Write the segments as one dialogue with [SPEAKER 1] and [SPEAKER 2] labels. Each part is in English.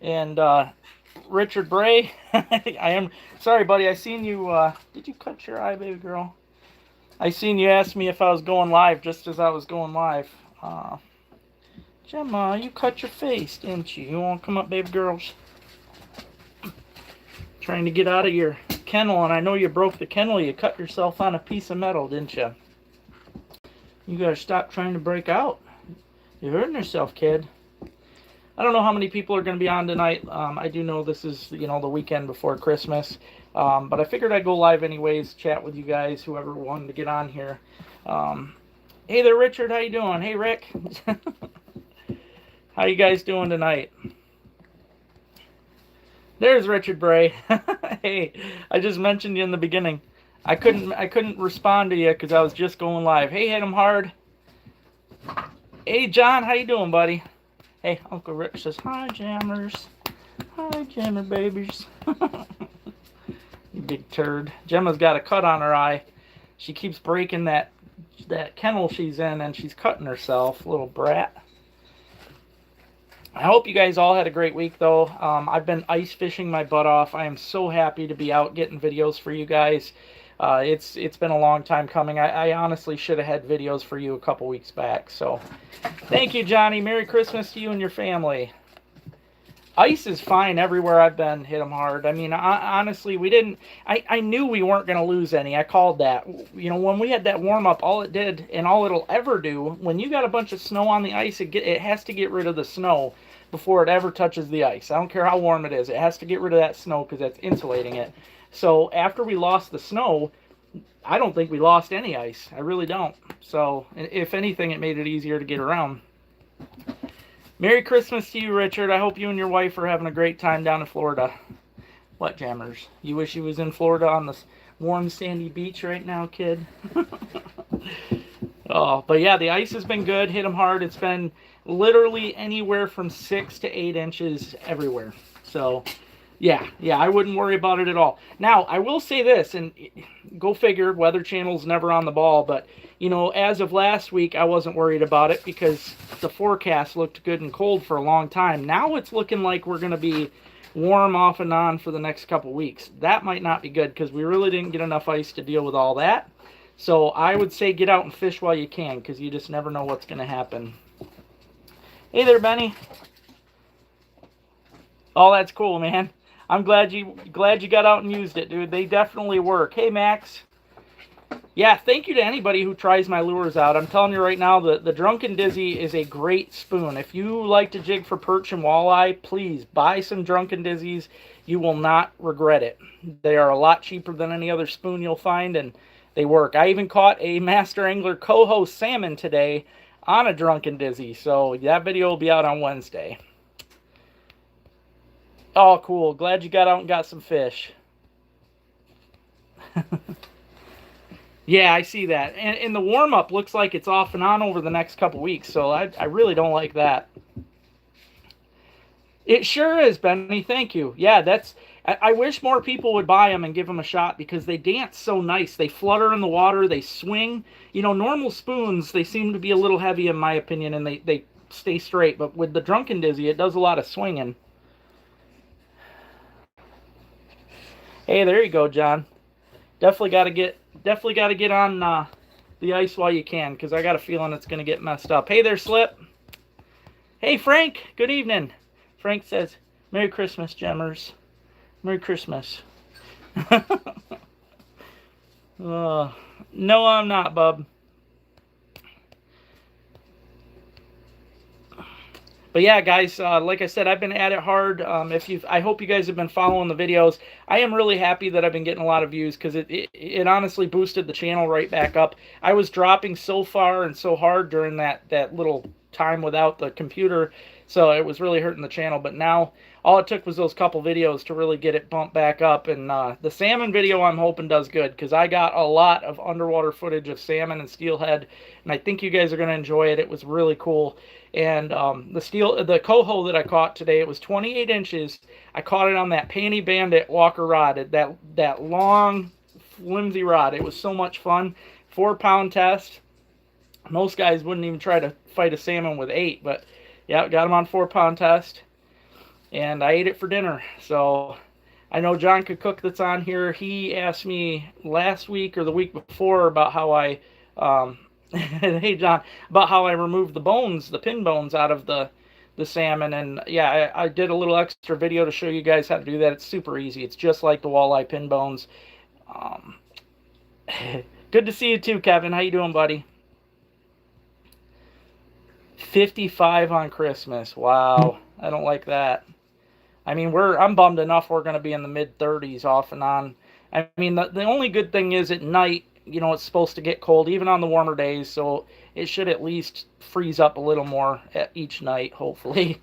[SPEAKER 1] And Richard Bray, I am sorry, buddy. I seen you. Did you cut your eye, baby girl? I seen you ask me if I was going live just as I was going live. Gemma, you cut your face, didn't you? You won't come up, baby girls? Trying to get out of your kennel, and I know you broke the kennel. You cut yourself on a piece of metal, didn't you? You gotta stop trying to break out. You're hurting yourself, kid. I don't know how many people are going to be on tonight. I do know this is, the weekend before Christmas. But I figured I'd go live anyways, chat with you guys, whoever wanted to get on here. Hey there, Richard. How you doing? Hey, Rick. How you guys doing tonight? There's Richard Bray. Hey, I just mentioned you in the beginning. I couldn't respond to you because I was just going live. Hey, hit 'em hard. Hey, John. How you doing, buddy? Hey, Uncle Rick says, hi, jammers. Hi, jammer babies. You big turd. Gemma's got a cut on her eye. She keeps breaking that kennel she's in, and she's cutting herself. Little brat. I hope you guys all had a great week, though. I've been ice fishing my butt off. I am so happy to be out getting videos for you guys. It's been a long time coming. I honestly should have had videos for you a couple weeks back. So, thank you, Johnny. Merry Christmas to you and your family. Ice is fine everywhere I've been. Hit them hard. I mean, honestly, we didn't. I knew we weren't going to lose any. I called that. When we had that warm up, all it did and all it'll ever do, when you got a bunch of snow on the ice, it has to get rid of the snow before it ever touches the ice. I don't care how warm it is. It has to get rid of that snow because that's insulating it. So after we lost the snow, I don't think we lost any ice. I really don't. So if anything, it made it easier to get around. Merry Christmas to you, Richard. I hope you and your wife are having a great time down in Florida. What, jammers? You wish you was in Florida on this warm, sandy beach right now, kid? Oh, but yeah, the ice has been good. Hit them hard. It's been literally anywhere from 6 to 8 inches everywhere. So yeah, I wouldn't worry about it at all. Now, I will say this, and go figure, Weather Channel's never on the ball, but, as of last week, I wasn't worried about it because the forecast looked good and cold for a long time. Now it's looking like we're going to be warm off and on for the next couple weeks. That might not be good because we really didn't get enough ice to deal with all that. So I would say get out and fish while you can because you just never know what's going to happen. Hey there, Benny. Oh, that's cool, man. I'm glad you got out and used it, dude. They definitely work. Hey, Max. Yeah, thank you to anybody who tries my lures out. I'm telling you right now, the Drunken Dizzy is a great spoon. If you like to jig for perch and walleye, please buy some Drunken Dizzies. You will not regret it. They are a lot cheaper than any other spoon you'll find, and they work. I even caught a Master Angler coho salmon today on a Drunken Dizzy, so that video will be out on Wednesday. Oh, cool. Glad you got out and got some fish. Yeah, I see that. And the warm-up looks like it's off and on over the next couple weeks, so I really don't like that. It sure is, Benny. Thank you. Yeah, I wish more people would buy them and give them a shot because they dance so nice. They flutter in the water. They swing. Normal spoons, they seem to be a little heavy in my opinion, and they stay straight. But with the Drunken Dizzy, it does a lot of swinging. Hey, there you go, John. Definitely got to get on the ice while you can, because I got a feeling it's going to get messed up. Hey there, Slip. Hey, Frank. Good evening. Frank says, Merry Christmas, Gemmers. Merry Christmas. No, I'm not, bub. But yeah, guys, like I said, I've been at it hard. I hope you guys have been following the videos. I am really happy that I've been getting a lot of views because it honestly boosted the channel right back up. I was dropping so far and so hard during that little time without the computer, so it was really hurting the channel. But now all it took was those couple videos to really get it bumped back up. And the salmon video, I'm hoping, does good because I got a lot of underwater footage of salmon and steelhead, and I think you guys are going to enjoy it. It was really cool. And the coho that I caught today, it was 28 inches. I caught it on that Panty Bandit Walker rod, that long, flimsy rod. It was so much fun. 4-pound test. Most guys wouldn't even try to fight a salmon with 8, but yeah, got him on 4-pound test. and I ate it for dinner. So I know John could cook that's on here. He asked me last week or the week before about how hey John, about how I removed the bones, the pin bones out of the salmon. And yeah, I did a little extra video to show you guys how to do that. It's super easy. It's just like the walleye pin bones. Um, Good to see you too, Kevin. How you doing, buddy? 55 on Christmas. Wow. I don't like that. I mean, I'm bummed enough we're going to be in the mid 30s off and on. I mean, the only good thing is at night, it's supposed to get cold even on the warmer days, so it should at least freeze up a little more at each night, hopefully.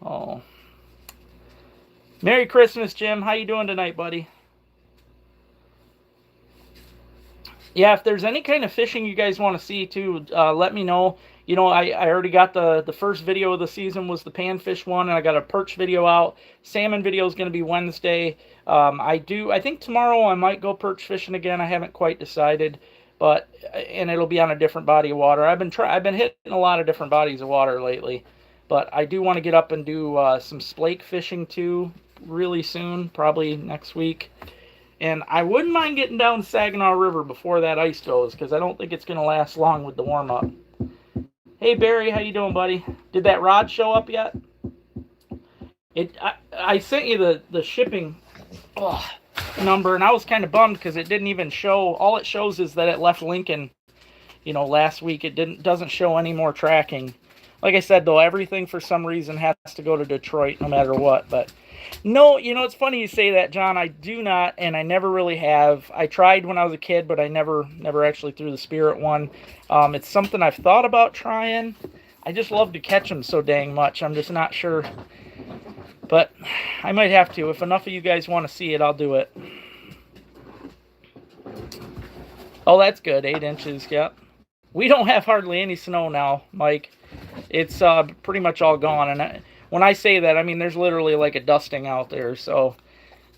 [SPEAKER 1] Oh. Merry Christmas, Jim. How you doing tonight, buddy? Yeah, if there's any kind of fishing you guys want to see too, let me know. I already got the first video of the season was the panfish one, and I got a perch video out. Salmon video is going to be Wednesday. I think tomorrow I might go perch fishing again. I haven't quite decided, and it'll be on a different body of water. I've been hitting a lot of different bodies of water lately, but I do want to get up and do some splake fishing too really soon, probably next week. And I wouldn't mind getting down to Saginaw River before that ice goes, because I don't think it's going to last long with the warm-up. Hey, Barry, how you doing, buddy? Did that rod show up yet? I sent you the shipping number, and I was kind of bummed because it didn't even show. All it shows is that it left Lincoln, last week. It doesn't show any more tracking. Like I said, though, everything for some reason has to go to Detroit no matter what, but... No, it's funny you say that, John. I do not, and I never really have. I tried when I was a kid, but I never actually threw the Spirit one. It's something I've thought about trying. I just love to catch them so dang much. I'm just not sure. But I might have to. If enough of you guys want to see it, I'll do it. Oh, that's good. 8 inches, yep. We don't have hardly any snow now, Mike. It's pretty much all gone, and when I say that, I mean there's literally like a dusting out there. So,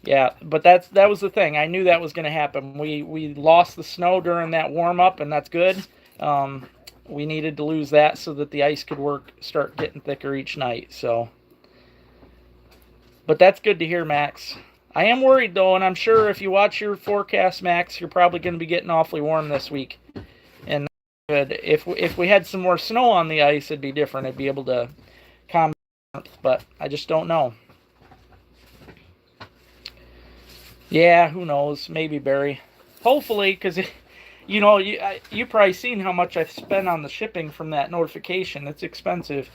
[SPEAKER 1] yeah, but that was the thing. I knew that was going to happen. We lost the snow during that warm up, and that's good. We needed to lose that so that the ice could start getting thicker each night. So, but that's good to hear, Max. I am worried though, and I'm sure if you watch your forecast, Max, you're probably going to be getting awfully warm this week. And good. If we had some more snow on the ice, it'd be different. I'd be able to calm. But I just don't know. Yeah, who knows? Maybe, Barry. Hopefully, because you probably seen how much I've spent on the shipping from that notification. It's expensive.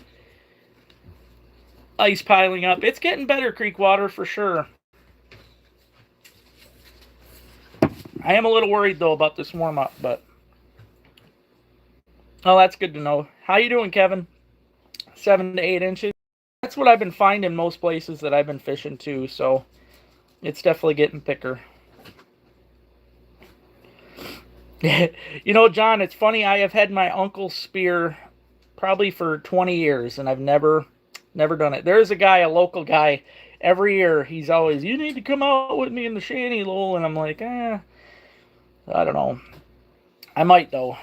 [SPEAKER 1] Ice piling up. It's getting better, Creekwater, for sure. I am a little worried though about this warm up, but oh, that's good to know. How you doing, Kevin? 7 to 8 inches. That's what I've been finding most places that I've been fishing too, so it's definitely getting thicker. John, it's funny, I have had my uncle's spear probably for 20 years, and I've never done it. There's a local guy, every year, he's always, you need to come out with me in the shanty, Lowell, and I'm like, I don't know. I might, though.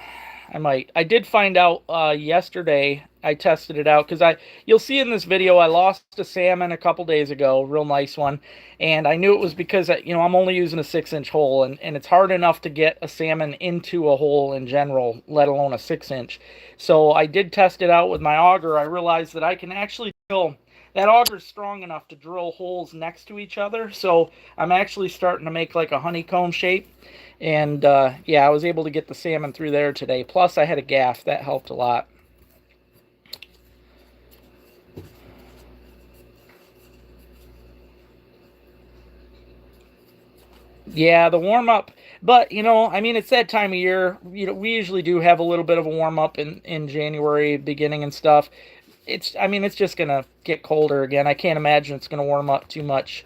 [SPEAKER 1] I did find out yesterday. I tested it out because you'll see in this video I lost a salmon a couple days ago, real nice one, and I knew it was because I'm only using a 6-inch hole, and it's hard enough to get a salmon into a hole in general, let alone a 6-inch. So I did test it out with my auger. I realized that I can actually drill. That auger is strong enough to drill holes next to each other, so I'm actually starting to make like a honeycomb shape. And yeah, I was able to get the salmon through there today. Plus, I had a gaff. That helped a lot. Yeah, the warm-up. But, I mean, it's that time of year. We usually do have a little bit of a warm-up in January beginning and stuff. It's just going to get colder again. I can't imagine it's going to warm up too much.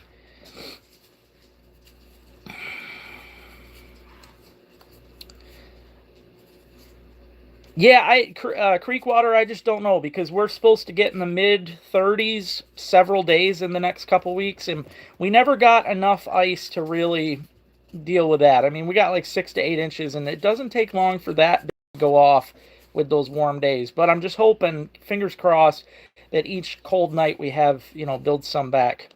[SPEAKER 1] Yeah, Creekwater, I just don't know, because we're supposed to get in the mid-30s several days in the next couple weeks, and we never got enough ice to really deal with that. I mean, we got like 6 to 8 inches, and it doesn't take long for that to go off with those warm days. But I'm just hoping, fingers crossed, that each cold night we have, builds some back.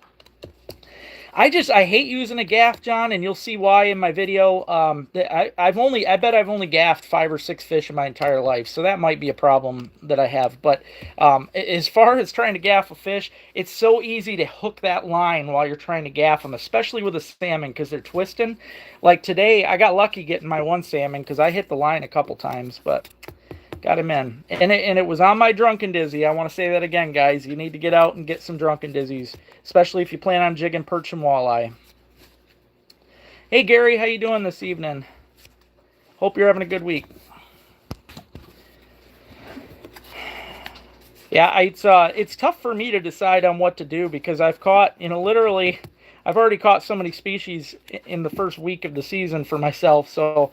[SPEAKER 1] I hate using a gaff, John, and you'll see why in my video. I bet I've only gaffed 5 or 6 fish in my entire life, so that might be a problem that I have. But as far as trying to gaff a fish, it's so easy to hook that line while you're trying to gaff them, especially with a salmon because they're twisting. Like today, I got lucky getting my one salmon because I hit the line a couple times, but got him in. And it was on my drunken dizzy. I want to say that again, guys. You need to get out and get some drunken dizzies, especially if you plan on jigging perch and walleye. Hey, Gary, how you doing this evening? Hope you're having a good week. Yeah, it's tough for me to decide on what to do because I've caught, literally, I've already caught so many species in the first week of the season for myself, so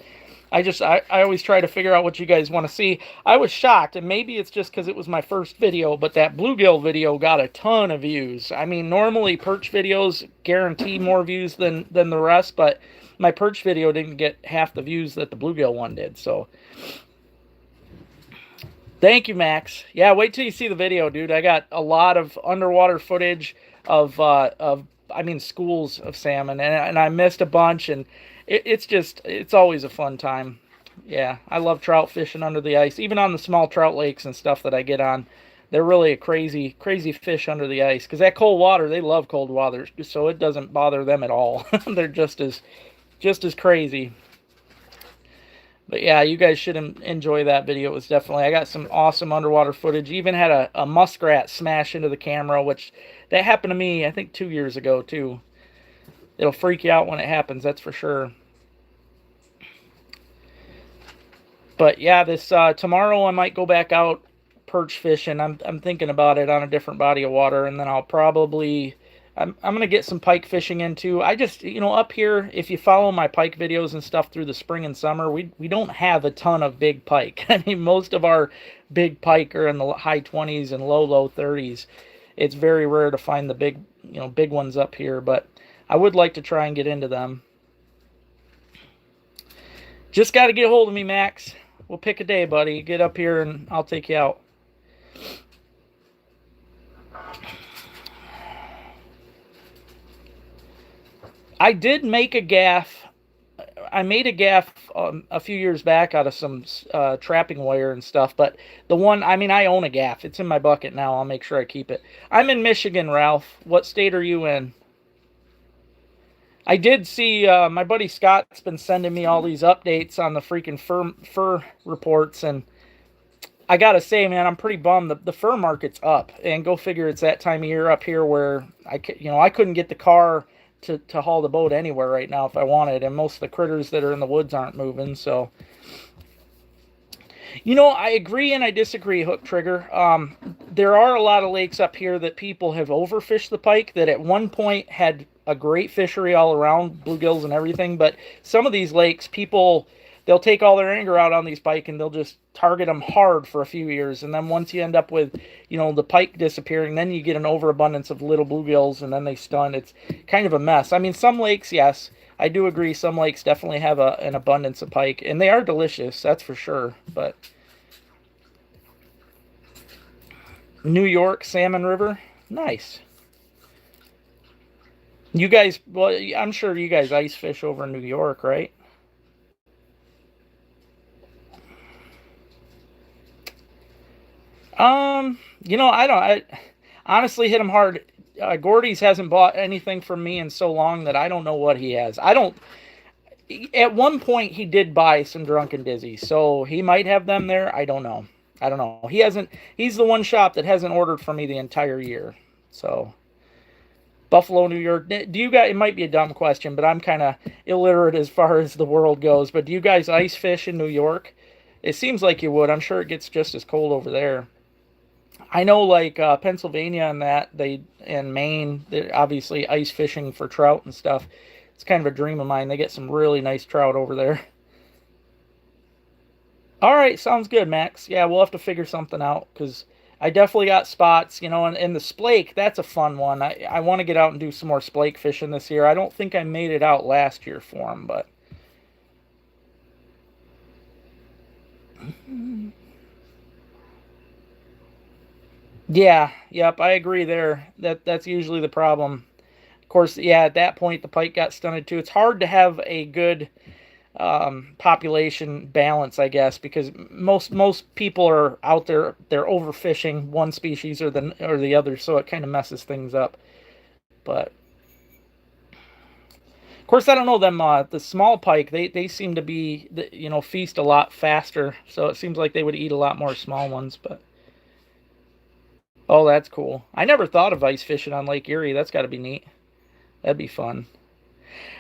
[SPEAKER 1] I always try to figure out what you guys want to see. I was shocked, and maybe it's just because it was my first video, but that bluegill video got a ton of views. I mean, normally perch videos guarantee more views than the rest, but my perch video didn't get half the views that the bluegill one did, so thank you, Max. Yeah, wait till you see the video, dude. I got a lot of underwater footage of schools of salmon, and I missed a bunch, and it's always a fun time. Yeah, I love trout fishing under the ice, even on the small trout lakes and stuff that I get on. They're really a crazy fish under the ice because that cold water, they love cold water, so it doesn't bother them at all. They're just as crazy. But yeah, you guys should enjoy that video. It was definitely, I got some awesome underwater footage. Even had a muskrat smash into the camera, which that happened to me, I think 2 years ago too. It'll freak you out when it happens, that's for sure. But yeah, this tomorrow I might go back out perch fishing. I'm thinking about it on a different body of water, and then I'll probably I'm gonna get some pike fishing in too. I just up here, if you follow my pike videos and stuff through the spring and summer, we don't have a ton of big pike. I mean, most of our big pike are in the high 20s and low 30s. It's very rare to find the big ones up here, but I would like to try and get into them. Just got to get a hold of me, Max. We'll pick a day, buddy. Get up here and I'll take you out. I did make a gaff. I made a gaff a few years back out of some trapping wire and stuff, but the one, I own a gaff. It's in my bucket now. I'll make sure I keep it. I'm in Michigan, Ralph. What state are you in? I did see my buddy Scott's been sending me all these updates on the freaking fur reports, and I gotta say, man, I'm pretty bummed. The fur market's up, and go figure, it's that time of year up here where I couldn't get the car to haul the boat anywhere right now if I wanted, and most of the critters that are in the woods aren't moving. So, I agree and I disagree, Hook Trigger. There are a lot of lakes up here that people have overfished the pike that at one point had a great fishery all around, bluegills and everything, but some of these lakes, they'll take all their anger out on these pike and they'll just target them hard for a few years, and then once you end up with the pike disappearing, then you get an overabundance of little bluegills and then they stun. It's kind of a mess. Some lakes, yes, I do agree, some lakes definitely have an abundance of pike, and they are delicious, that's for sure. But New York Salmon River, nice. You guys, well, I'm sure you guys ice fish over in New York, right? I honestly hit him hard. Gordy's hasn't bought anything from me in so long that I don't know what he has. At one point he did buy some Drunken Dizzy, so he might have them there. I don't know. He's the one shop that hasn't ordered from me the entire year. So, Buffalo, New York. Do you guys, it might be a dumb question, but I'm kind of illiterate as far as the world goes, but do you guys ice fish in New York? It seems like you would. I'm sure it gets just as cold over there. I know, like Pennsylvania and Maine, they're obviously ice fishing for trout and stuff. It's kind of a dream of mine. They get some really nice trout over there. All right, sounds good, Max. Yeah, we'll have to figure something out because I definitely got spots, and the splake, that's a fun one. I want to get out and do some more splake fishing this year. I don't think I made it out last year for them, but Yeah, yep, I agree there. That's usually the problem. Of course, yeah, at that point the pike got stunted too. It's hard to have a good population balance, I guess, because most people are out there, they're overfishing one species or the other, so it kind of messes things up. But of course, I don't know them. The small pike, they seem to be feast a lot faster, so it seems like they would eat a lot more small ones. But oh, that's cool. I never thought of ice fishing on Lake Erie. That's got to be neat. That'd be fun.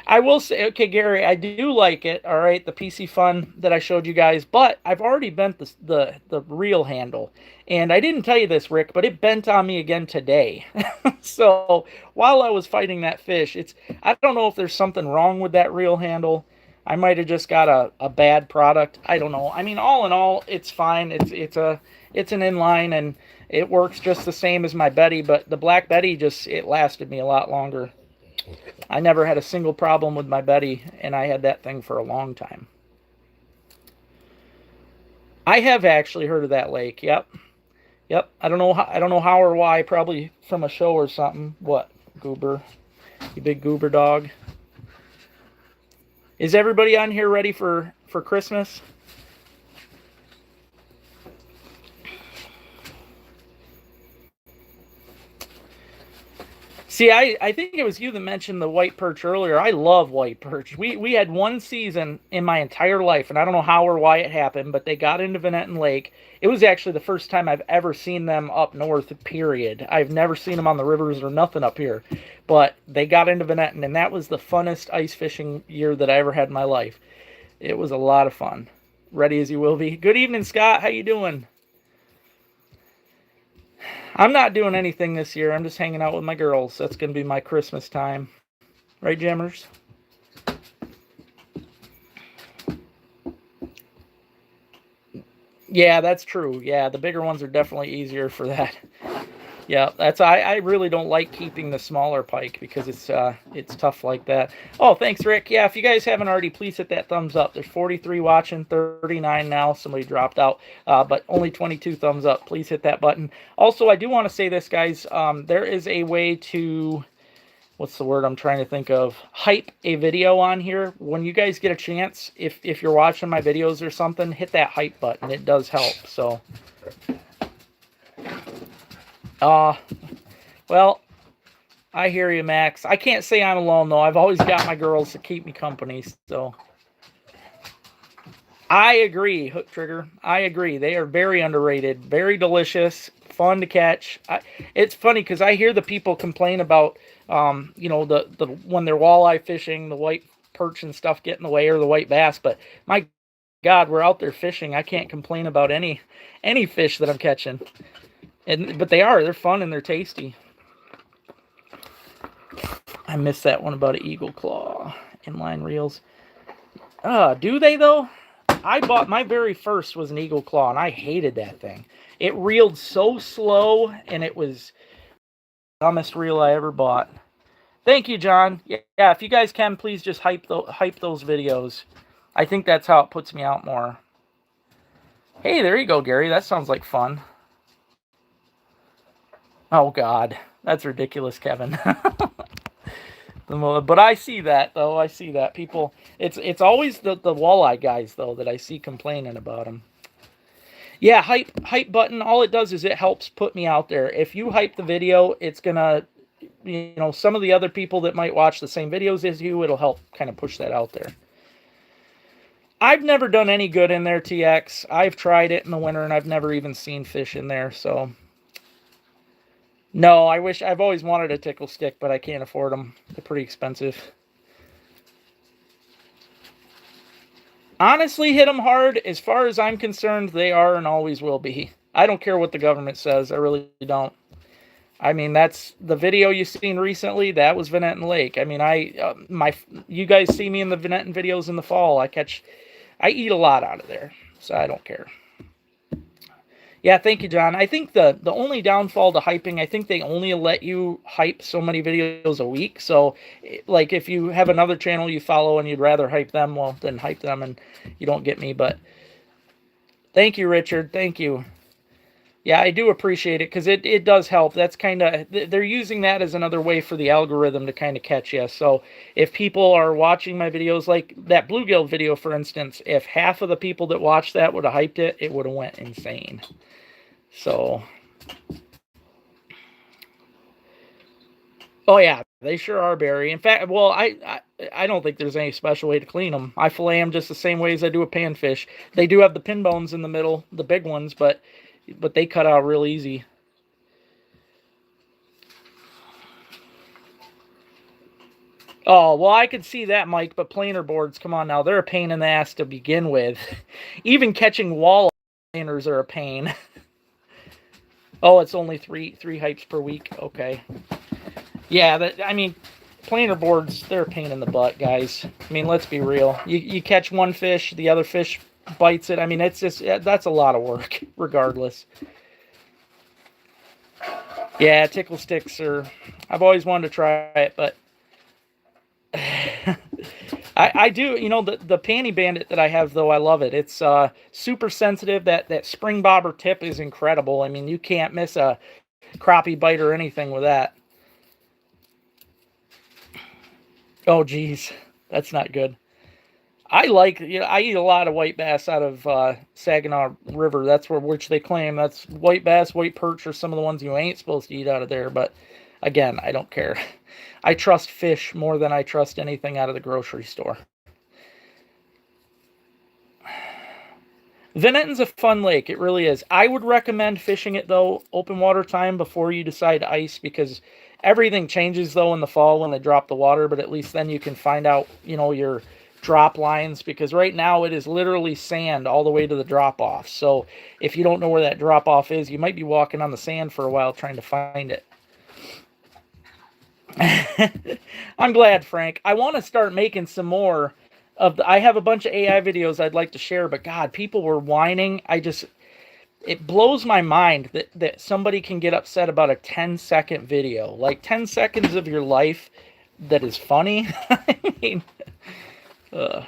[SPEAKER 1] I will say, okay, Gary, I do like it. All right, the PC Fun that I showed you guys, but I've already bent the reel handle, and I didn't tell you this, Rick, but it bent on me again today. So while I was fighting that fish, I don't know if there's something wrong with that reel handle. I might have just got a bad product. I don't know. I mean, all in all, it's fine. It's an inline and it works just the same as my Betty, but the Black Betty just it lasted me a lot longer. I never had a single problem with my Betty, and I had that thing for a long time. I have actually heard of that lake. Yep, yep. I don't know how or why. Probably from a show or something. What, Goober? You big Goober dog. Is everybody on here ready for Christmas? See, I think it was you that mentioned the white perch earlier. I love white perch. We had one season in my entire life, and I don't know how or why it happened, but they got into Venetton Lake. It was actually the first time I've ever seen them up north, period. I've never seen them on the rivers or nothing up here. But they got into Venetton, and that was the funnest ice fishing year that I ever had in my life. It was a lot of fun. Ready as you will be. Good evening, Scott. How you doing? I'm not doing anything this year. I'm just hanging out with my girls. That's going to be my Christmas time. Right, Jammers? Yeah, that's true. Yeah, the bigger ones are definitely easier for that. Yeah, I really don't like keeping the smaller pike because it's tough like that. Oh, thanks, Rick. Yeah, if you guys haven't already, please hit that thumbs up. There's 43 watching, 39 now. Somebody dropped out, but only 22 thumbs up. Please hit that button. Also, I do want to say this, guys. There is a way to what's the word I'm trying to think of? Hype a video on here. When you guys get a chance, if you're watching my videos or something, hit that hype button. It does help. So, uh, well, I hear you, Max. I can't say I'm alone though. I've always got my girls to keep me company. So, I agree, Hook Trigger. I agree. They are very underrated, very delicious, fun to catch. It's funny because I hear the people complain about, the when they're walleye fishing, the white perch and stuff get in the way or the white bass. But my God, we're out there fishing. I can't complain about any fish that I'm catching. But they're fun and they're tasty. I missed that one about an eagle claw inline reels. Do they though? I bought my very first was an eagle claw, and I hated that thing. It reeled so slow, and it was the dumbest reel I ever bought. Thank you, John. Yeah, if you guys can, please just hype those videos. I think that's how it puts me out more. Hey, there you go, Gary. That sounds like fun. Oh God, that's ridiculous, Kevin. But I see that though. I see that people. It's always the walleye guys though that I see complaining about them. Yeah, hype button. All it does is it helps put me out there. If you hype the video, it's gonna, some of the other people that might watch the same videos as you, it'll help kind of push that out there. I've never done any good in there, TX. I've tried it in the winter and I've never even seen fish in there. So no, I've always wanted a tickle stick, but I can't afford them. They're pretty expensive. Honestly, hit them hard. As far as I'm concerned, they are and always will be. I don't care what the government says. I really don't. I mean, that's the video you've seen recently. That was Venetton Lake. I mean, you guys see me in the Venetton videos in the fall. I eat a lot out of there, so I don't care. Yeah, thank you, John. I think the only downfall to hyping, I think they only let you hype so many videos a week. So, like, if you have another channel you follow and you'd rather hype them, well, then hype them and you don't get me. But thank you, Richard. Thank you. Yeah, I do appreciate it because it does help. That's kind of, they're using that as another way for the algorithm to kind of catch you. So if people are watching my videos, like that bluegill video, for instance, if half of the people that watched that would have hyped it, it would have went insane. So, oh yeah, they sure are, Barry. In fact, well, I don't think there's any special way to clean them. I fillet them just the same way as I do a panfish. They do have the pin bones in the middle, the big ones, but they cut out real easy. Oh, well, I could see that, Mike, but planer boards, come on now, they're a pain in the ass to begin with. Even catching walleye planers are a pain. Oh, it's only three hypes per week. Okay. Yeah, I mean, planer boards, they're a pain in the butt, guys. I mean, let's be real. You catch one fish, the other fish bites it. I mean, it's just, that's a lot of work, regardless. Yeah, tickle sticks are, I've always wanted to try it, but I do, you know, the panty bandit that I have, though, I love it. It's super sensitive. That spring bobber tip is incredible. I mean, you can't miss a crappie bite or anything with that. Oh, geez, that's not good. I like, you know, I eat a lot of white bass out of Saginaw River. That's which they claim that's white bass, white perch, or some of the ones you ain't supposed to eat out of there. But again, I don't care. I trust fish more than I trust anything out of the grocery store. Vinetton's a fun lake. It really is. I would recommend fishing it, though, open water time before you decide to ice, because everything changes, though, in the fall when they drop the water, but at least then you can find out, you know, your drop lines, because right now it is literally sand all the way to the drop off. So if you don't know where that drop off is, you might be walking on the sand for a while trying to find it. I'm glad, Frank. I want to start making some more of the, I have a bunch of AI videos I'd like to share, but God, people were whining. It blows my mind that somebody can get upset about a 10-second video. Like 10 seconds of your life that is funny. I mean, uh,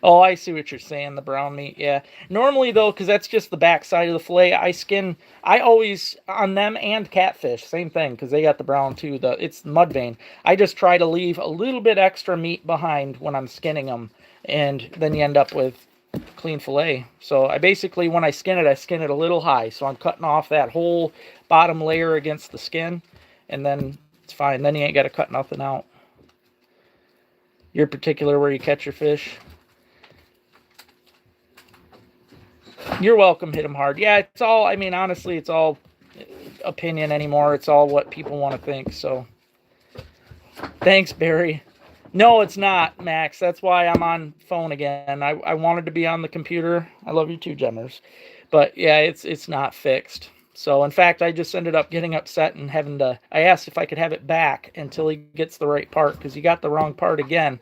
[SPEAKER 1] oh, I see what you're saying, the brown meat, yeah. Normally, though, because that's just the backside of the fillet, I always, on them and catfish, same thing, because they got the brown too, it's mud vein. I just try to leave a little bit extra meat behind when I'm skinning them, and then you end up with clean fillet. So I basically, when I skin it a little high, so I'm cutting off that whole bottom layer against the skin, and then it's fine. Then you ain't got to cut nothing out. You're particular where you catch your fish. You're welcome, hit them hard. Yeah, it's all, I mean, honestly, it's all opinion anymore. It's all what people want to think, so. Thanks, Barry. No, it's not, Max. That's why I'm on phone again. I wanted to be on the computer. I love you too, Gemmers. But, yeah, it's not fixed. So, in fact, I just ended up getting upset and having to, I asked if I could have it back until he gets the right part, because he got the wrong part again.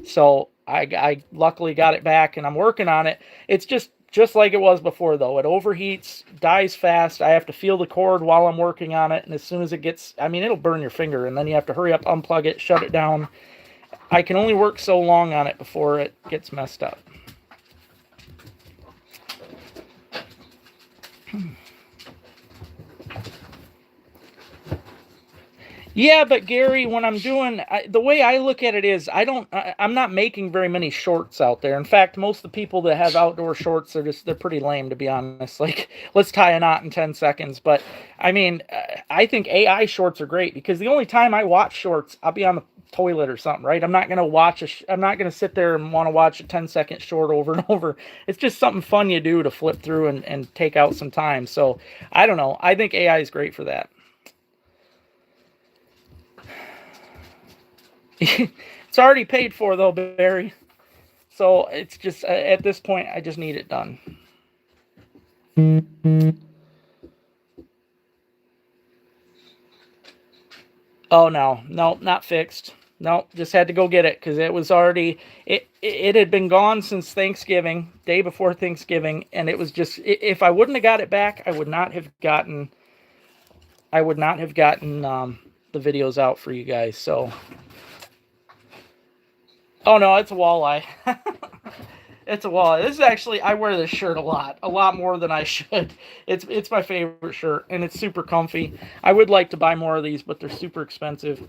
[SPEAKER 1] So, I luckily got it back, and I'm working on it. It's just like it was before, though. It overheats, dies fast. I have to feel the cord while I'm working on it, and as soon as it gets, I mean, it'll burn your finger, and then you have to hurry up, unplug it, shut it down. I can only work so long on it before it gets messed up. Yeah, but Gary, when I'm doing, the way I look at it is, I'm not making very many shorts out there. In fact, most of the people that have outdoor shorts, they're pretty lame, to be honest. Like, let's tie a knot in 10 seconds. But I mean, I think AI shorts are great, because the only time I watch shorts, I'll be on the toilet or something, right? I'm not going to sit there and want to watch a 10-second short over and over. It's just something fun you do to flip through and take out some time. So I don't know. I think AI is great for that. It's already paid for, though, Barry. So it's just, at this point, I just need it done. Oh, no, not fixed. No, just had to go get it, because it was already, it had been gone since Thanksgiving, day before Thanksgiving, and it was just, if I wouldn't have got it back, I would not have gotten the videos out for you guys. So, oh no, it's a walleye. It's a wallet. This is actually, I wear this shirt a lot more than I should. It's my favorite shirt, and it's super comfy. I would like to buy more of these, but they're super expensive.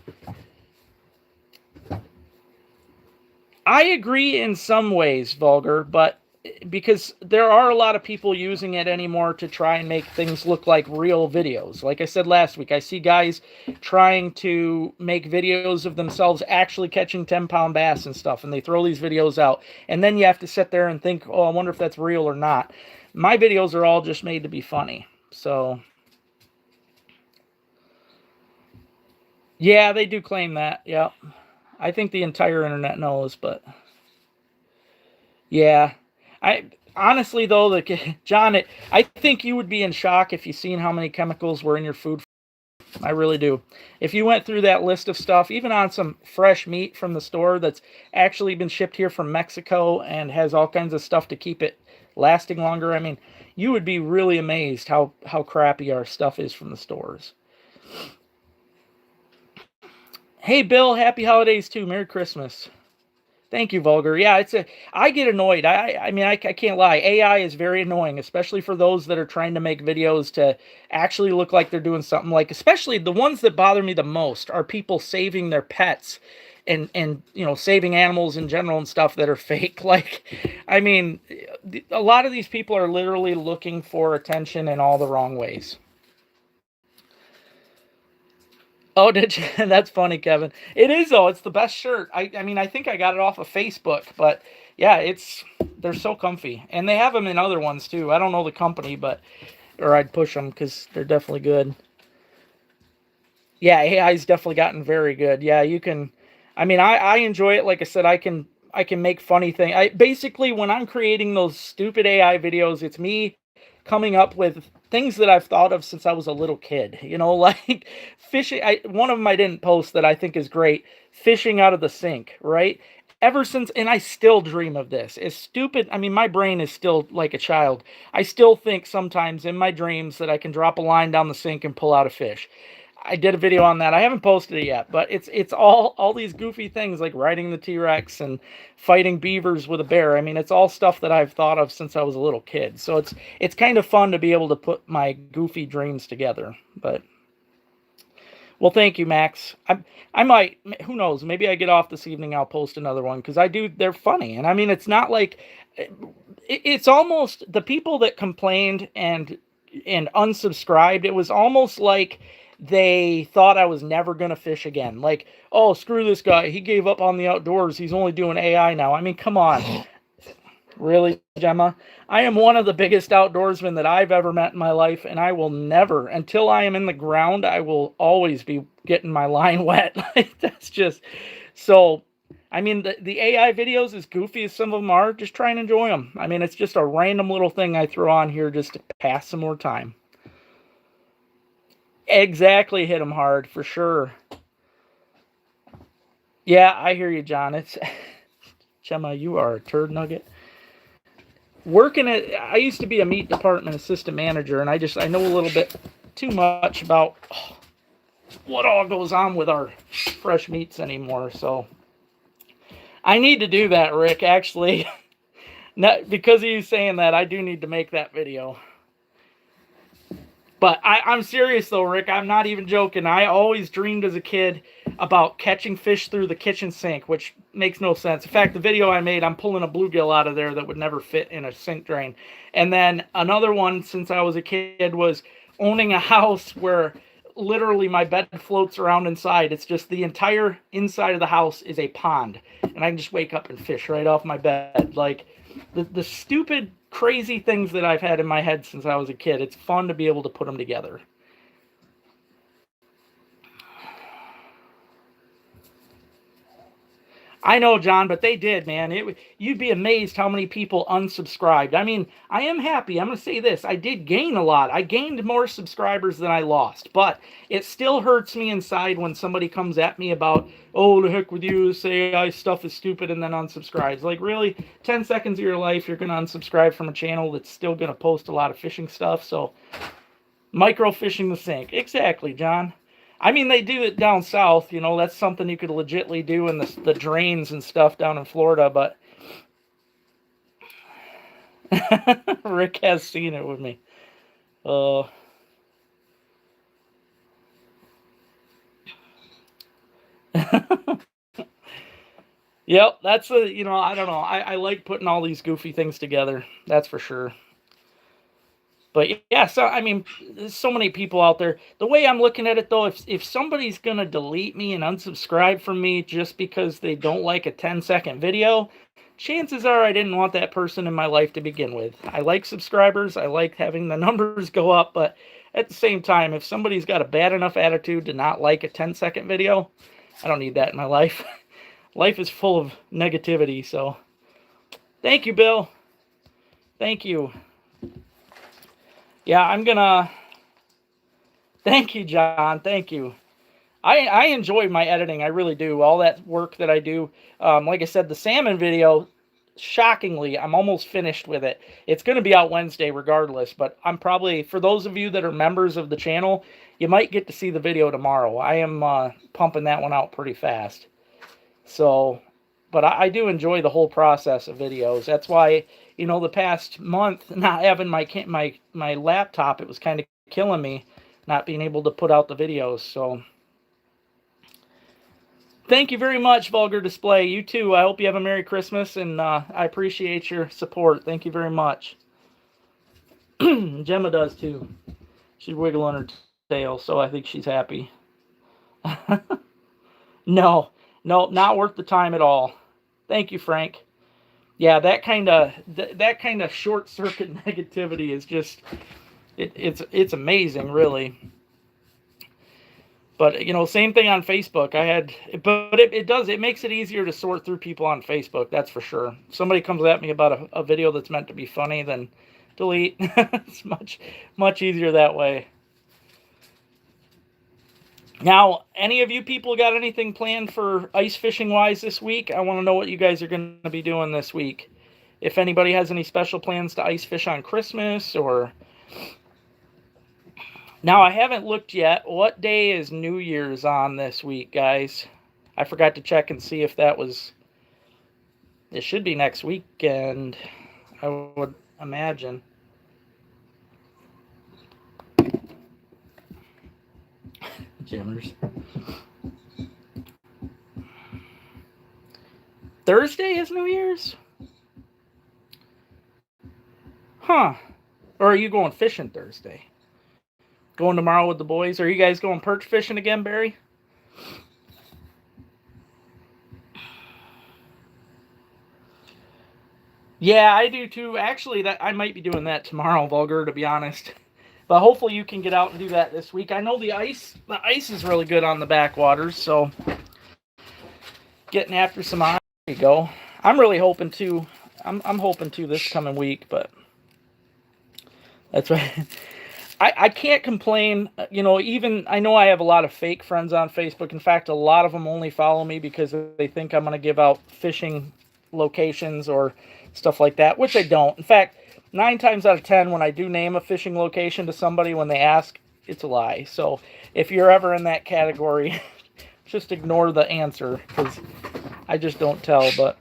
[SPEAKER 1] I agree in some ways, Vulgar, but because there are a lot of people using it anymore to try and make things look like real videos. Like I said last week, I see guys trying to make videos of themselves actually catching 10-pound bass and stuff, and they throw these videos out. And then you have to sit there and think, oh, I wonder if that's real or not. My videos are all just made to be funny. So, yeah, they do claim that. Yeah. I think the entire internet knows, but yeah. I honestly though, like John, I think you would be in shock if you seen how many chemicals were in your food. I really do. If you went through that list of stuff, even on some fresh meat from the store that's actually been shipped here from Mexico and has all kinds of stuff to keep it lasting longer, I mean, you would be really amazed how crappy our stuff is from the stores. Hey Bill, happy holidays too. Merry Christmas. Thank you, Vulgar. Yeah, I get annoyed. I mean, I can't lie. AI is very annoying, especially for those that are trying to make videos to actually look like they're doing something. Like, especially the ones that bother me the most are people saving their pets and saving animals in general and stuff that are fake. Like, I mean, a lot of these people are literally looking for attention in all the wrong ways. Oh, did you? That's funny, Kevin. It is though. It's the best shirt. I mean, I think I got it off of Facebook, but yeah, they're so comfy, and they have them in other ones too. I don't know the company, but or I'd push them because they're definitely good. Yeah, AI's definitely gotten very good. Yeah, you can. I mean, I enjoy it. Like I said, I can make funny things. I basically when I'm creating those stupid AI videos, it's me coming up with things that I've thought of since I was a little kid. Like fishing. One of them I didn't post that I think is great. Fishing out of the sink, right? Ever since, and I still dream of this. It's stupid. I mean, my brain is still like a child. I still think sometimes in my dreams that I can drop a line down the sink and pull out a fish. I did a video on that. I haven't posted it yet, but it's all these goofy things like riding the T-Rex and fighting beavers with a bear. I mean, it's all stuff that I've thought of since I was a little kid. So it's kind of fun to be able to put my goofy dreams together. But well, thank you, Max. I might, who knows? Maybe I get off this evening. I'll post another one because I do. They're funny, and I mean, it's not like it's almost the people that complained and unsubscribed. It was almost like they thought I was never going to fish again. Like, oh, screw this guy. He gave up on the outdoors. He's only doing AI now. I mean, come on. Really, Gemma? I am one of the biggest outdoorsmen that I've ever met in my life, and I will never, until I am in the ground, I will always be getting my line wet. Like, that's just so. I mean, the AI videos, as goofy as some of them are, just try and enjoy them. I mean, it's just a random little thing I throw on here just to pass some more time. Exactly, hit them hard for sure. Yeah, I hear you, John. It's Gemma, you are a turd nugget. Working I used to be a meat department assistant manager, and I know a little bit too much about what all goes on with our fresh meats anymore. So I need to do that, Rick. Actually, not because of you saying that, I do need to make that video. But I'm serious though, Rick. I'm not even joking. I always dreamed as a kid about catching fish through the kitchen sink, which makes no sense. In fact, the video I made, I'm pulling a bluegill out of there that would never fit in a sink drain. And then another one since I was a kid was owning a house where literally my bed floats around inside. It's just the entire inside of the house is a pond. And I can just wake up and fish right off my bed. Like the stupid crazy things that I've had in my head since I was a kid. It's fun to be able to put them together. I know, John, but they did, man. You'd be amazed how many people unsubscribed. I mean, I am happy. I'm going to say this. I did gain a lot. I gained more subscribers than I lost, but it still hurts me inside when somebody comes at me about, oh, the heck with you, say I stuff is stupid, and then unsubscribes. Like, really, 10 seconds of your life, you're going to unsubscribe from a channel that's still going to post a lot of fishing stuff. So, micro-fishing the sink. Exactly, John. I mean, they do it down south, that's something you could legitly do in the drains and stuff down in Florida, but Rick has seen it with me. Uh, yep, that's a, I don't know. I like putting all these goofy things together. That's for sure. But yeah, so I mean, there's so many people out there. The way I'm looking at it though, if somebody's gonna delete me and unsubscribe from me just because they don't like a 10-second video, chances are I didn't want that person in my life to begin with. I like subscribers, I like having the numbers go up, but at the same time, if somebody's got a bad enough attitude to not like a 10-second video, I don't need that in my life. Life is full of negativity, so thank you, Bill. Thank you. Yeah, I'm gonna. Thank you, John. Thank you. I enjoy my editing. I really do. All that work that I do. Like I said, the salmon video, shockingly, I'm almost finished with it. It's going to be out Wednesday regardless, but I'm probably, for those of you that are members of the channel, you might get to see the video tomorrow. I am pumping that one out pretty fast. So, but I do enjoy the whole process of videos. That's why, the past month, not having my laptop, it was kind of killing me, not being able to put out the videos. So, thank you very much, Vulgar Display. You too. I hope you have a Merry Christmas, and I appreciate your support. Thank you very much. Gemma does too. She's wiggling her tail, so I think she's happy. No, not worth the time at all. Thank you, Frank. Yeah, that kind of short circuit negativity is just it's amazing, really. But same thing on Facebook. But it makes it easier to sort through people on Facebook. That's for sure. If somebody comes at me about a video that's meant to be funny, then delete. It's much easier that way. Now, any of you people got anything planned for ice fishing wise this week? I want to know what you guys are going to be doing this week. If anybody has any special plans to ice fish on Christmas or... Now, I haven't looked yet. What day is New Year's on this week, guys? I forgot to check and see if that was... It should be next weekend, I would imagine. Jammers. Thursday is New Year's? Huh. Or are you going fishing Thursday? Going tomorrow with the boys? Are you guys going perch fishing again, Barry? Yeah, I do too. Actually, I might be doing that tomorrow, Vulgar, to be honest. But hopefully you can get out and do that this week. I know the ice is really good on the backwaters, so getting after some ice. There you go. I'm really hoping to. I'm hoping to this coming week, but that's right. I can't complain. Even I know I have a lot of fake friends on Facebook. In fact, a lot of them only follow me because they think I'm going to give out fishing locations or stuff like that, which I don't. In fact, 9 times out of 10, when I do name a fishing location to somebody, when they ask, it's a lie. So if you're ever in that category, just ignore the answer because I just don't tell. But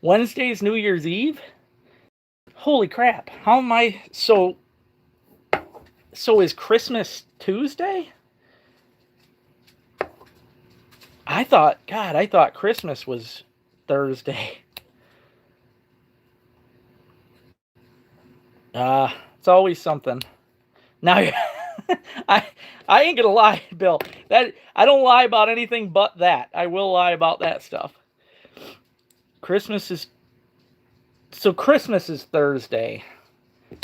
[SPEAKER 1] Wednesday's New Year's Eve? Holy crap. How am I... So is Christmas Tuesday? I thought Christmas was Thursday. It's always something. Now, I ain't gonna lie, Bill. That I don't lie about anything but that. I will lie about that stuff. Christmas is Thursday.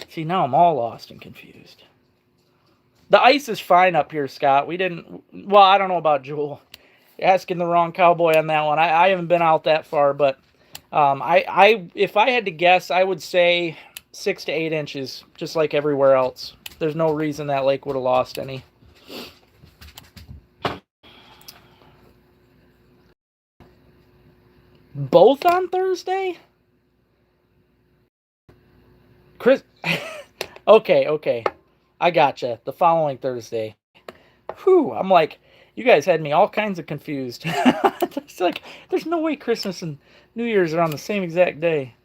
[SPEAKER 1] See, now I'm all lost and confused. The ice is fine up here, Scott. Well, I don't know about Jewel. You're asking the wrong cowboy on that one. I haven't been out that far, but if I had to guess, I would say 6 to 8 inches, just like everywhere else. There's no reason that lake would have lost any. Both on Thursday? Chris... Okay. I gotcha. The following Thursday. Whew, I'm like, you guys had me all kinds of confused. It's like, there's no way Christmas and New Year's are on the same exact day.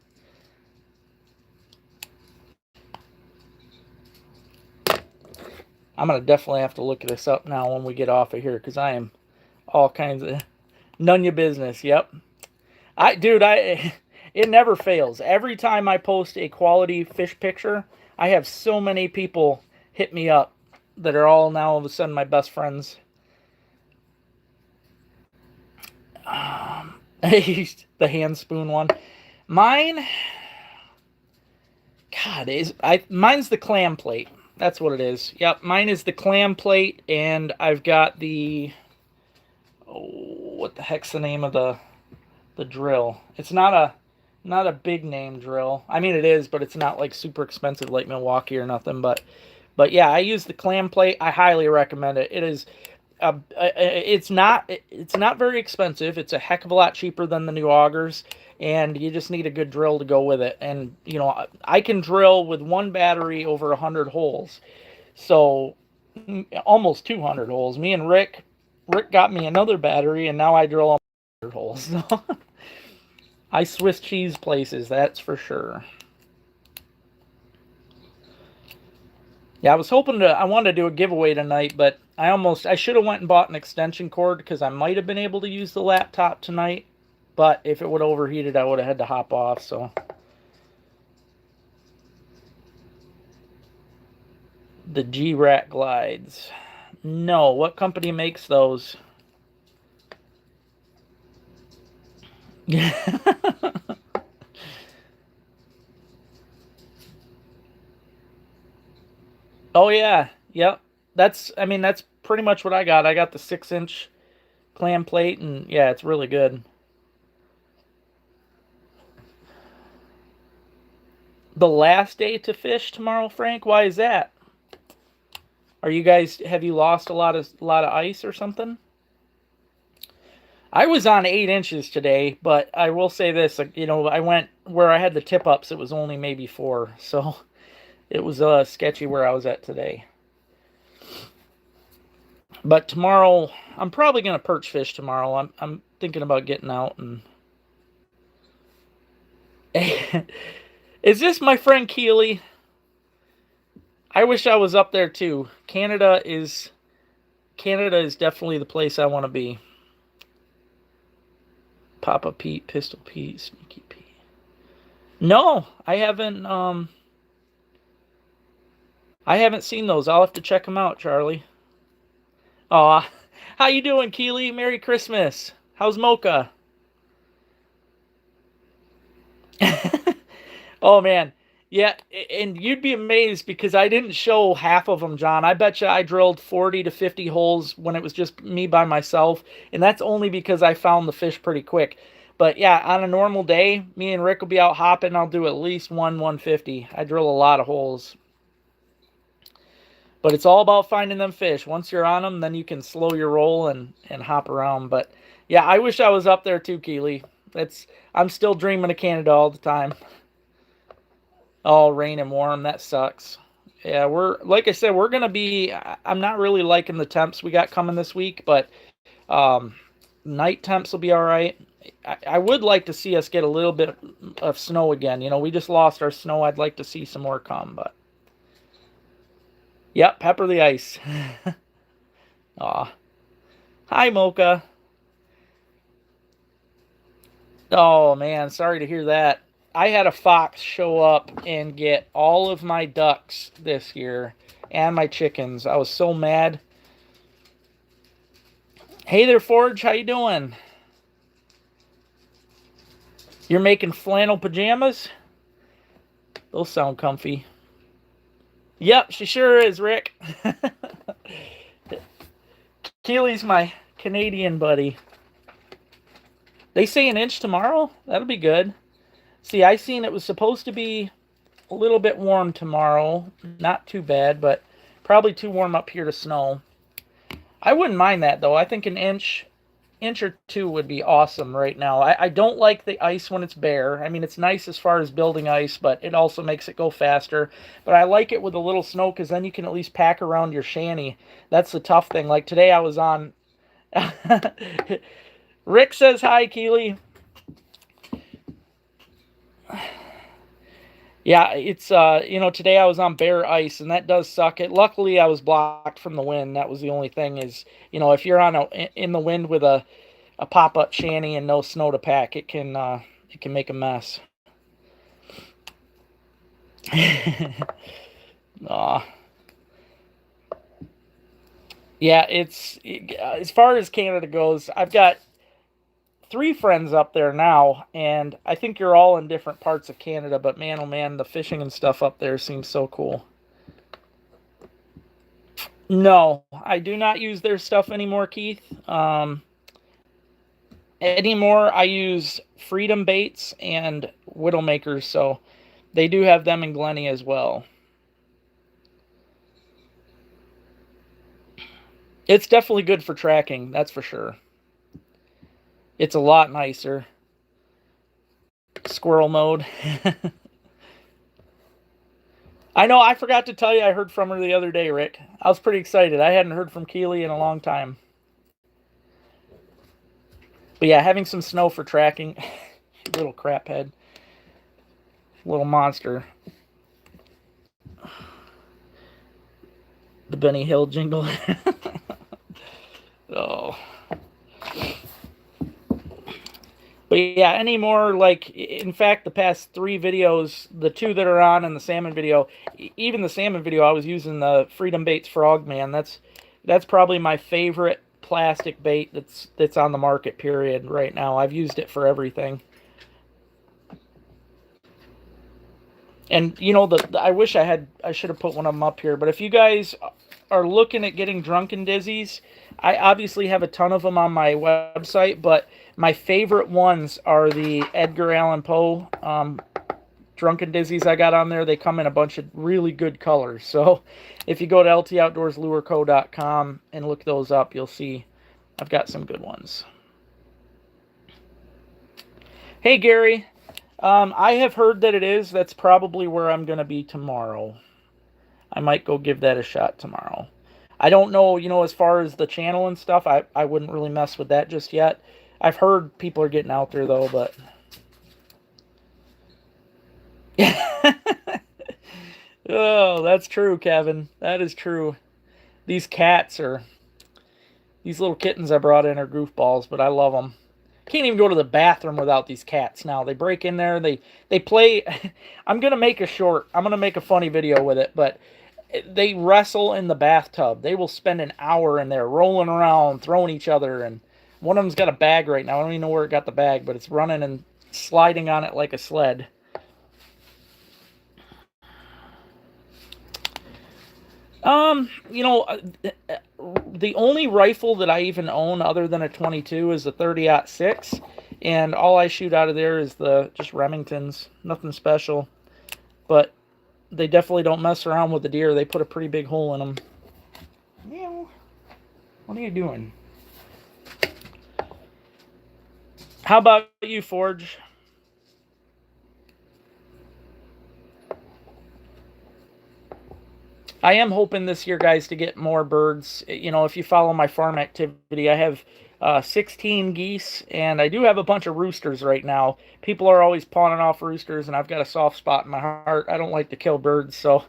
[SPEAKER 1] I'm going to definitely have to look this up now when we get off of here because I am all kinds of none your business. Yep. Dude, it never fails. Every time I post a quality fish picture, I have so many people hit me up that are all now all of a sudden my best friends. The hand spoon one. Mine, God, mine's the clam plate. That's what it is. Yep, mine is the clam plate, and I've got the what the heck's the name of the drill? It's not a big name drill. I mean it is, but it's not like super expensive like Milwaukee or nothing. But yeah, I use the clam plate. I highly recommend it. It is it's not very expensive. It's a heck of a lot cheaper than the new augers, and you just need a good drill to go with it. And you know, I can drill with one battery over 100 holes, so almost 200 holes. Me and Rick got me another battery, and now I drill almost 100 holes. So I Swiss cheese places, that's for sure. Yeah, I wanted to do a giveaway tonight, but I should have went and bought an extension cord because I might have been able to use the laptop tonight, but if it would have overheated, I would have had to hop off, so. The G-Rat glides. No, what company makes those? Oh yeah, yep. That's pretty much what I got. I got the 6-inch clam plate, and yeah, it's really good. The last day to fish tomorrow, Frank? Why is that? Have you lost a lot of ice or something? I was on 8 inches today, but I will say this, you know, I went where I had the tip ups, it was only maybe 4, so it was sketchy where I was at today. But tomorrow, I'm probably gonna perch fish tomorrow. I'm thinking about getting out and. Is this my friend Keely? I wish I was up there too. Canada is definitely the place I want to be. Papa Pete, Pistol Pete, Sneaky Pete. No, I haven't seen those. I'll have to check them out, Charlie. Aw, how you doing, Keely? Merry Christmas. How's Mocha? Oh man, yeah, and you'd be amazed because I didn't show half of them, John. I bet you I drilled 40 to 50 holes when it was just me by myself, and that's only because I found the fish pretty quick. But yeah, on a normal day, me and Rick will be out hopping. I'll do at least 150. I drill a lot of holes. But it's all about finding them fish. Once you're on them, then you can slow your roll and hop around. But yeah, I wish I was up there too, Keely. I'm still dreaming of Canada all the time. Oh, rain and warm. That sucks. Yeah, like I said, we're gonna be. I'm not really liking the temps we got coming this week, but um, night temps will be all right. I would like to see us get a little bit of snow again. You know, we just lost our snow. I'd like to see some more come, but yep, pepper the ice. Aw, hi Mocha. Oh man, sorry to hear that. I had a fox show up and get all of my ducks this year and my chickens. I was so mad. Hey there, Forge. How you doing? You're making flannel pajamas? Those sound comfy. Yep, she sure is, Rick. Keely's my Canadian buddy. They say an inch tomorrow? That'll be good. See, I seen it was supposed to be a little bit warm tomorrow. Not too bad, but probably too warm up here to snow. I wouldn't mind that, though. I think an inch or two would be awesome right now. I don't like the ice when it's bare. I mean, it's nice as far as building ice, but it also makes it go faster. But I like it with a little snow because then you can at least pack around your shanty. That's the tough thing. Like today I was on... Rick says hi, Keely. Yeah, it's today I was on bare ice and that does suck. It luckily I was blocked from the wind. That was the only thing is, if you're in the wind with a pop-up shanty and no snow to pack, it can make a mess. Aw. Yeah, as far as Canada goes, I've got three friends up there now, and I think you're all in different parts of Canada, but man, oh man, the fishing and stuff up there seems so cool. No, I do not use their stuff anymore, Keith. Anymore, I use Freedom Baits and Widowmakers, so they do have them in Glenny as well. It's definitely good for tracking, that's for sure. It's a lot nicer. Squirrel mode. I know, I forgot to tell you I heard from her the other day, Rick. I was pretty excited. I hadn't heard from Keely in a long time. But yeah, having some snow for tracking. Little craphead. Little monster. The Benny Hill jingle. Oh. But yeah, anymore, like, in fact, the past three videos, the two that are on and the salmon video, even the salmon video, I was using the Freedom Baits Frogman. That's probably my favorite plastic bait that's on the market, period, right now. I've used it for everything. And I wish I should have put one of them up here. But if you guys are looking at getting drunken dizzies, I obviously have a ton of them on my website. But my favorite ones are the Edgar Allan Poe drunken dizzies I got on there. They come in a bunch of really good colors. So if you go to ltoutdoorslureco.com and look those up, you'll see I've got some good ones. Hey Gary, I have heard that it is. That's probably where I'm going to be tomorrow. I might go give that a shot tomorrow. I don't know, as far as the channel and stuff, I wouldn't really mess with that just yet. I've heard people are getting out there, though, but... Oh, that's true, Kevin. That is true. These cats are... These little kittens I brought in are goofballs, but I love them. Can't even go to the bathroom without these cats now. They break in there, they play. I'm gonna make a short. I'm gonna make a funny video with it, but they wrestle in the bathtub. They will spend an hour in there rolling around, throwing each other, and one of them's got a bag right now. I don't even know where it got the bag, but it's running and sliding on it like a sled. The only rifle that I even own other than a 22 is a 30-06, and all I shoot out of there is the just Remingtons. Nothing special, but they definitely don't mess around with the deer. They put a pretty big hole in them. Yeah, what are you doing? How about you, Forge? I am hoping this year, guys, to get more birds. If you follow my farm activity, I have 16 geese, and I do have a bunch of roosters right now. People are always pawning off roosters, and I've got a soft spot in my heart. I don't like to kill birds, so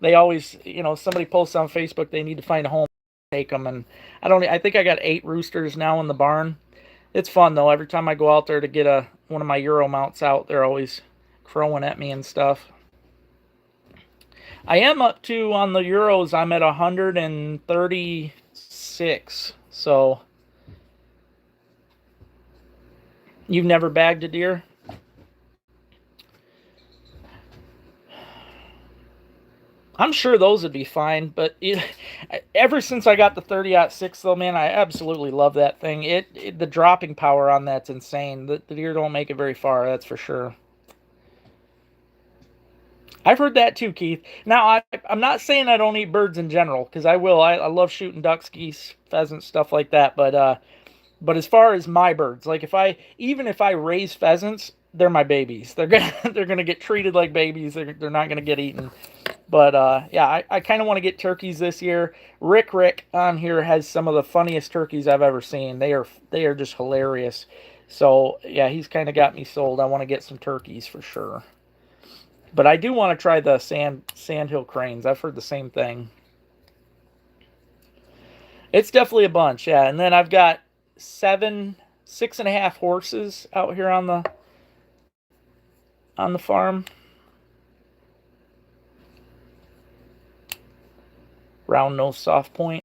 [SPEAKER 1] they always, somebody posts on Facebook they need to find a home, take them, and I think I got 8 roosters now in the barn. It's fun, though. Every time I go out there to get one of my Euro mounts out, they're always crowing at me and stuff. I am up to, on the Euros, I'm at 136. So, you've never bagged a deer? I'm sure those would be fine, but ever since I got the 30-06, though, man, I absolutely love that thing. The dropping power on that's insane. The deer don't make it very far, that's for sure. I've heard that too, Keith. Now, I'm not saying I don't eat birds in general, because I will. I love shooting ducks, geese, pheasants, stuff like that. But as far as my birds, like even if I raise pheasants, they're my babies. They're gonna they're gonna get treated like babies. They're not gonna get eaten. But yeah, I kind of want to get turkeys this year. Rick on here has some of the funniest turkeys I've ever seen. They are just hilarious. So yeah, he's kind of got me sold. I want to get some turkeys for sure. But I do want to try the sandhill cranes. I've heard the same thing. It's definitely a bunch, yeah. And then I've got 6.5 horses out here on the farm. Round nose soft point.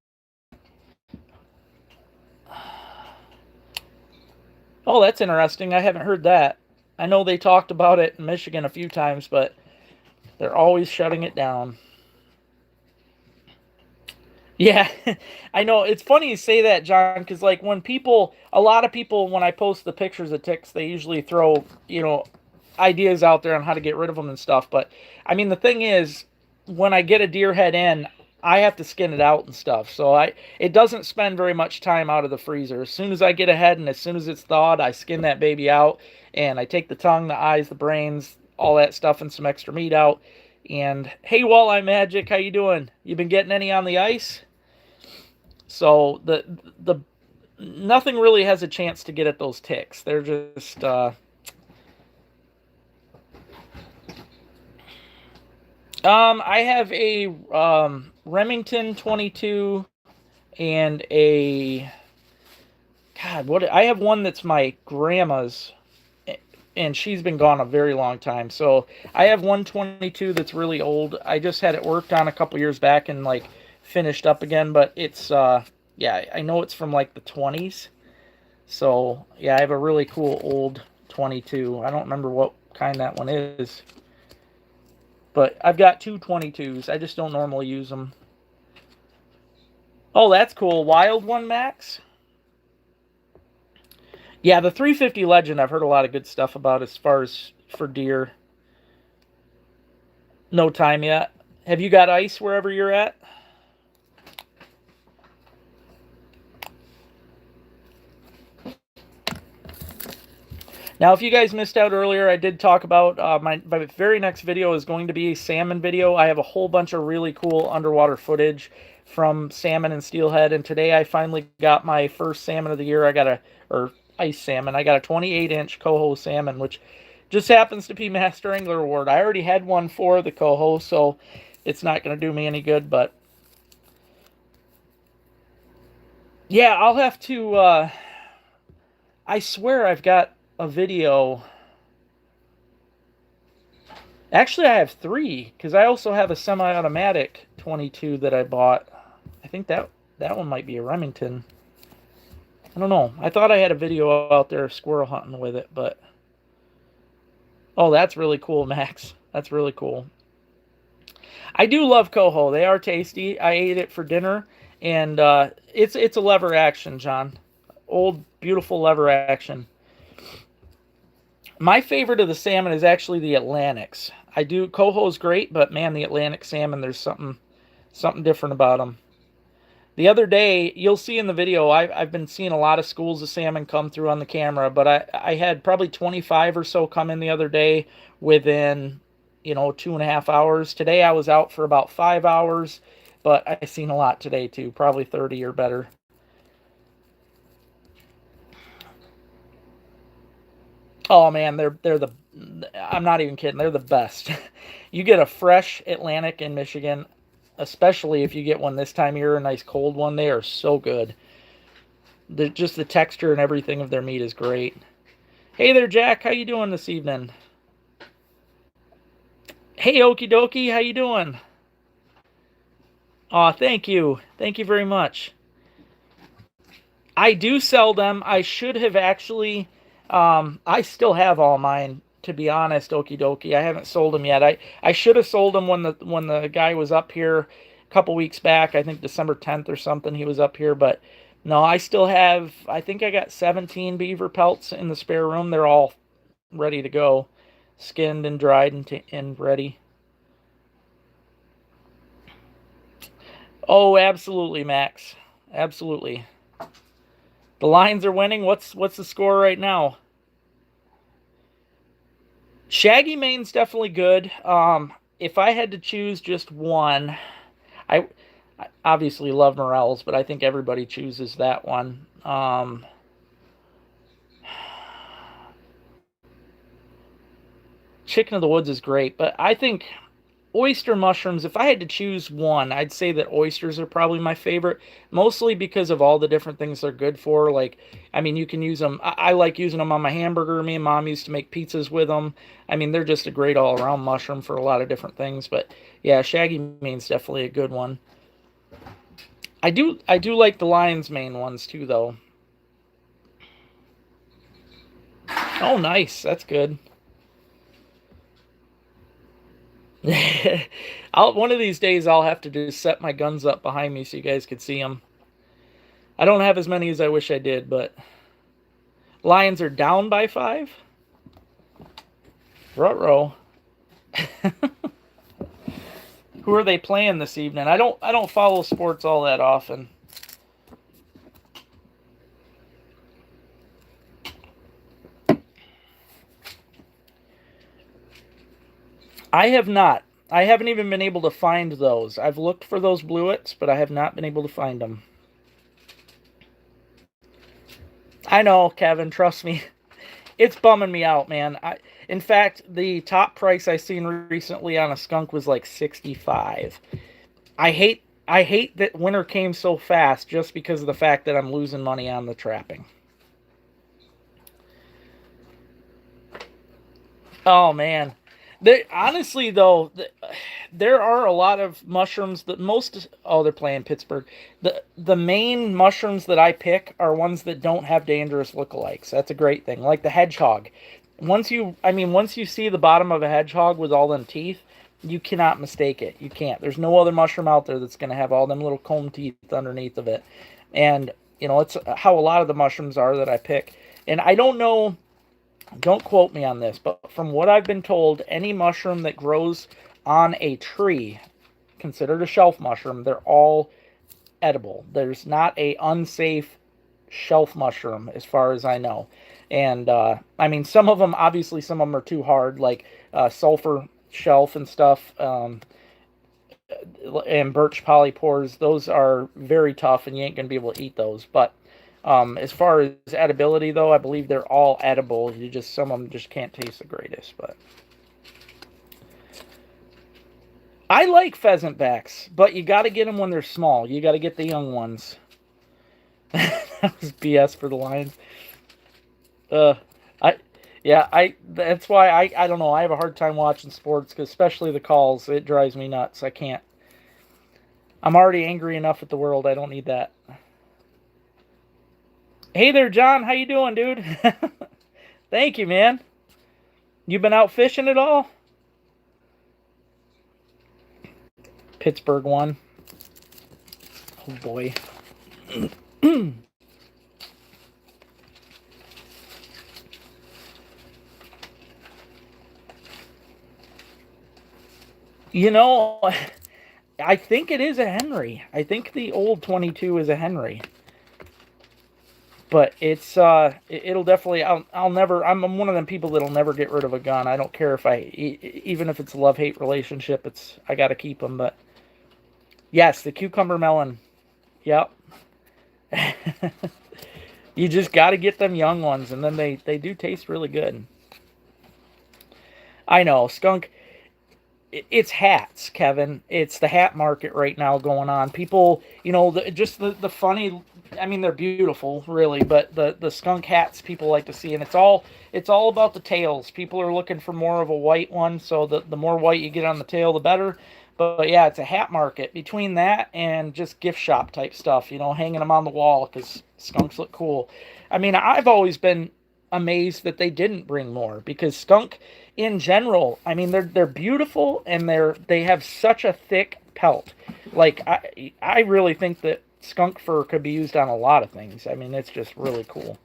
[SPEAKER 1] Oh, that's interesting. I haven't heard that. I know they talked about it in Michigan a few times, but they're always shutting it down. Yeah, I know. It's funny you say that, John, because like a lot of people, when I post the pictures of ticks, they usually throw, ideas out there on how to get rid of them and stuff. But I mean, the thing is, when I get a deer head in, I have to skin it out and stuff. So it doesn't spend very much time out of the freezer. As soon as I get a head and as soon as it's thawed, I skin that baby out and I take the tongue, the eyes, the brains, all that stuff, and some extra meat out. And hey, Walleye Magic, how you doing? You been getting any on the ice? So the nothing really has a chance to get at those ticks. They're just I have a Remington 22 and a I have one that's my grandma's, and she's been gone a very long time. So I have 122 that's really old. I just had it worked on a couple years back and like finished up again, but it's yeah, I know it's from like the 20s. So yeah, I have a really cool old 22. I don't remember what kind that one is. But I've got two 22s. I just don't normally use them. Oh, that's cool. Wild one, Max? Yeah, the 350 Legend I've heard a lot of good stuff about as far as for deer. No time yet. Have you got ice wherever you're at? Now, if you guys missed out earlier, I did talk about my very next video is going to be a salmon video. I have a whole bunch of really cool underwater footage from salmon and steelhead, and today I finally got my first salmon of the year. Or ice salmon. I got a 28-inch coho salmon, which just happens to be Master Angler Award. I already had one for the coho, so it's not going to do me any good, but yeah, I'll have to, I swear I've got a video. Actually, I have three, because I also have a semi-automatic 22 that I bought. I think that one might be a Remington. I don't know. I thought I had a video out there squirrel hunting with it, but... Oh, that's really cool, Max. That's really cool. I do love coho. They are tasty. I ate it for dinner, and it's a lever action, John. Old, beautiful lever action. My favorite of the salmon is actually the Atlantics. Coho's great, but man, the Atlantic salmon, there's something different about them. The other day, you'll see in the video, I've been seeing a lot of schools of salmon come through on the camera, but I had probably 25 or so come in the other day within, 2.5 hours. Today I was out for about 5 hours, but I've seen a lot today too, probably 30 or better. Oh man, I'm not even kidding. They're the best. You get a fresh Atlantic in Michigan, especially if you get one this time of year, a nice cold one. They are so good. Just the texture and everything of their meat is great. Hey there, Jack. How you doing this evening? Hey, Okie dokie. How you doing? Aw, thank you. Thank you very much. I do sell them. I should have actually... I still have all mine, to be honest, Okie dokie. I haven't sold them yet. I should have sold them when the guy was up here a couple weeks back. I think December 10th or something he was up here. But no, I still have, I think I got 17 beaver pelts in the spare room. They're all ready to go. Skinned and dried and ready. Oh, absolutely, Max. Absolutely. The Lions are winning. What's the score right now? Shaggy Mane's definitely good. If I had to choose just one, I obviously love Morels, but I think everybody chooses that one. chicken of the woods is great, but I think oyster mushrooms, if I had to choose one, I'd say that oysters are probably my favorite, mostly because of all the different things they're good for. Like, I mean, you can use them. I like using them on my hamburger. Me and Mom used to make pizzas with them. I mean, they're just a great all-around mushroom for a lot of different things. But yeah, shaggy maine's definitely a good one. I do like the lion's mane ones too, though. Oh, nice. That's good. One of these days I'll have to just set my guns up behind me so you guys could see them. I don't have as many as I wish I did, but Lions are down by 5. Ruh-roh. Who are they playing this evening? I don't follow sports all that often. I have not. I haven't even been able to find those. I've looked for those bluets, but I have not been able to find them. I know, Kevin, trust me. It's bumming me out, man. In fact, the top price I seen recently on a skunk was like 65. I hate that winter came so fast just because of the fact that I'm losing money on the trapping. Oh man. Honestly though, there are a lot of mushrooms that most oh they're playing Pittsburgh. The main mushrooms that I pick are ones that don't have dangerous lookalikes. That's a great thing. Like the hedgehog. Once you see the bottom of a hedgehog with all them teeth, you cannot mistake it. You can't. There's no other mushroom out there that's going to have all them little comb teeth underneath of it. And it's how a lot of the mushrooms are that I pick. And I don't know, don't quote me on this, but from what I've been told, any mushroom that grows on a tree, considered a shelf mushroom, they're all edible. There's not a unsafe shelf mushroom as far as I know. And some of them, obviously, some of them are too hard, like sulfur shelf and stuff, and birch polypores. Those are very tough, and you ain't gonna be able to eat those. But as far as edibility, though, I believe they're all edible. Some of them just can't taste the greatest. But I like pheasant backs, but you got to get them when they're small. You got to get the young ones. That was BS for the Lions. Uh, I yeah, that's why I don't know. I have a hard time watching sports, 'cause especially the calls. It drives me nuts. I can't. I'm already angry enough at the world. I don't need that. Hey there, John. How you doing, dude? Thank you, man. You been out fishing at all? Pittsburgh won. Oh boy. You know, I think it is a Henry. I think the old 22 is a Henry. But it'll definitely, I'll never, I'm one of them people that'll never get rid of a gun. I don't care even if it's a love-hate relationship, I got to keep them. But yes, the cucumber melon. Yep. You just got to get them young ones, and then they do taste really good. I know, skunk. It's hats, Kevin. It's the hat market right now going on. People, the funny. I mean, they're beautiful, really, but the skunk hats people like to see, and it's all about the tails. People are looking for more of a white one, so the more white you get on the tail, the better. But yeah, it's a hat market between that and just gift shop type stuff. Hanging them on the wall because skunks look cool. I mean, I've always been amazed that they didn't bring more, because skunk in general, I mean, they're beautiful, and they have such a thick pelt. Like I really think that skunk fur could be used on a lot of things. I mean, it's just really cool.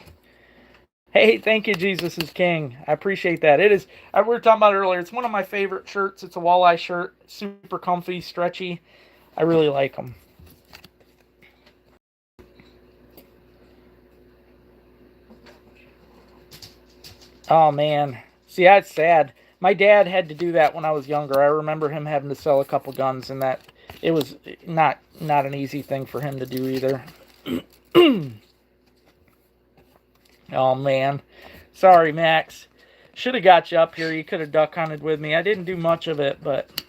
[SPEAKER 1] Hey, thank you, Jesus is King. I appreciate that. It is. We were talking about it earlier. It's one of my favorite shirts. It's a walleye shirt, super comfy, stretchy. I really like them. Oh man, see, that's sad. My dad had to do that when I was younger. I remember him having to sell a couple guns, and that it was not an easy thing for him to do either. Oh man, sorry, Max. Should have got you up here. You could have duck hunted with me. I didn't do much of it, but...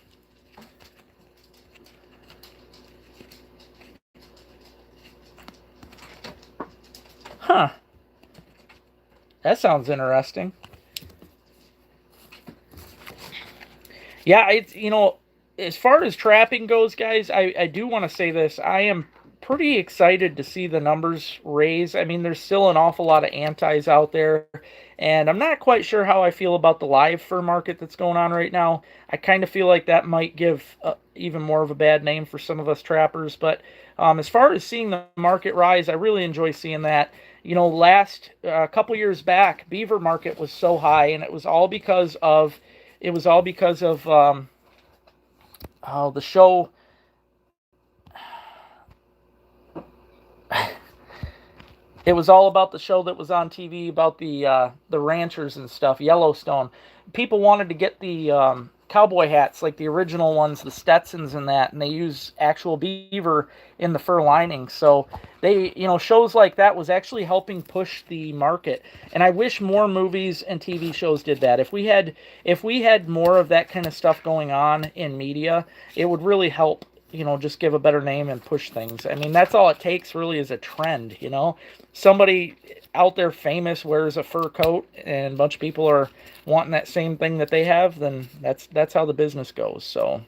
[SPEAKER 1] Huh. That sounds interesting. Yeah, it's, as far as trapping goes, guys, I do want to say this. I am pretty excited to see the numbers raise. I mean, there's still an awful lot of antis out there, and I'm not quite sure how I feel about the live fur market that's going on right now. I kind of feel like that might give even more of a bad name for some of us trappers, but as far as seeing the market rise, I really enjoy seeing that. Last couple years back, beaver market was so high, and it was all because of the show. It was all about the show that was on TV about the ranchers and stuff, Yellowstone. People wanted to get the cowboy hats, like the original ones, the Stetsons and that, and they use actual beaver in the fur lining. So they, shows like that was actually helping push the market. And I wish more movies and TV shows did that. If we had more of that kind of stuff going on in media, it would really help, just give a better name and push things. I mean, that's all it takes really is a trend, Somebody out there famous wears a fur coat and a bunch of people are wanting that same thing that they have, then that's how the business goes. So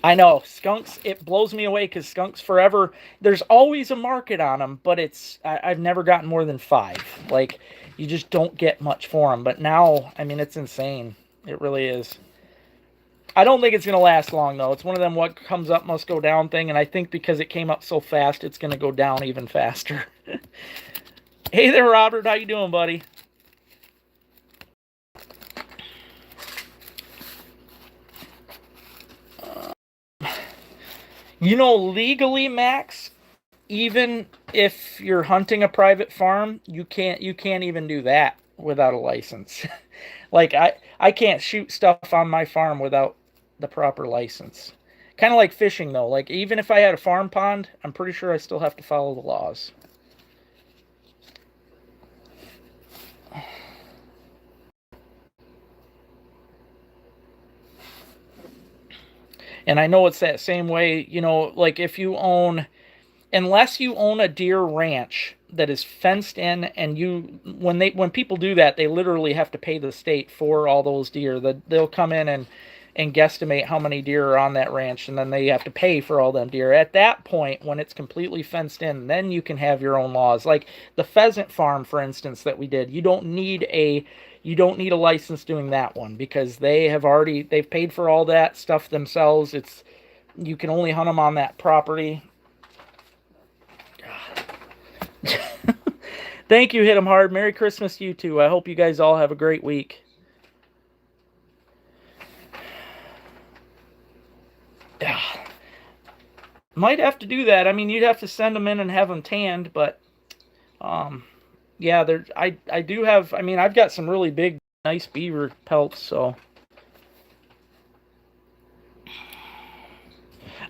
[SPEAKER 1] I know skunks, it blows me away because skunks forever, there's always a market on them, but I've never gotten more than 5. Like, you just don't get much for them. But now, I mean, it's insane. It really is. I don't think it's going to last long, though. It's one of them what comes up must go down thing, and I think because it came up so fast, it's going to go down even faster. Hey there, Robert. How you doing, buddy? Legally, Max, even if you're hunting a private farm, you can't even do that without a license. Like, I can't shoot stuff on my farm without the proper license. Kind of like fishing, though. Like, even if I had a farm pond, I'm pretty sure I still have to follow the laws. And I know it's that same way, like if you unless you own a deer ranch that is fenced in, and when people do that, they literally have to pay the state for all those deer. They'll come in and guesstimate how many deer are on that ranch, and then they have to pay for all them deer. At that point, when it's completely fenced in, then you can have your own laws. Like the pheasant farm, for instance, that we did. You don't need a license doing that one because they've paid for all that stuff themselves. You can only hunt them on that property. Thank you, Hit 'em Hard. Merry Christmas to you too. I hope you guys all have a great week. Might have to do that. I mean, you'd have to send them in and have them tanned, but yeah, I do have. I mean, I've got some really big, nice beaver pelts. So.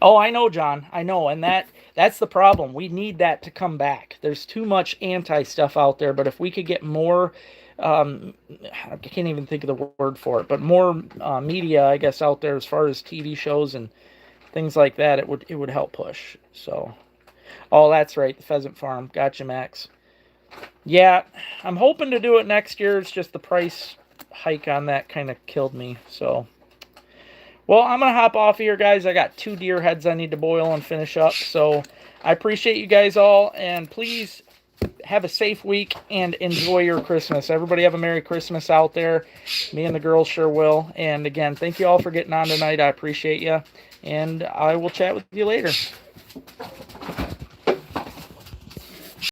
[SPEAKER 1] Oh, I know, John. I know, and that's the problem. We need that to come back. There's too much anti-stuff out there, but if we could get more, I can't even think of the word for it, but more media, I guess, out there as far as TV shows and things like that, it would help push. So, oh, that's right, the pheasant farm. Gotcha, Max. Yeah, I'm hoping to do it next year. It's just the price hike on that kind of killed me, so... Well, I'm going to hop off here, guys. I got 2 deer heads I need to boil and finish up. So I appreciate you guys all. And please have a safe week and enjoy your Christmas. Everybody have a Merry Christmas out there. Me and the girls sure will. And again, thank you all for getting on tonight. I appreciate you. And I will chat with you later.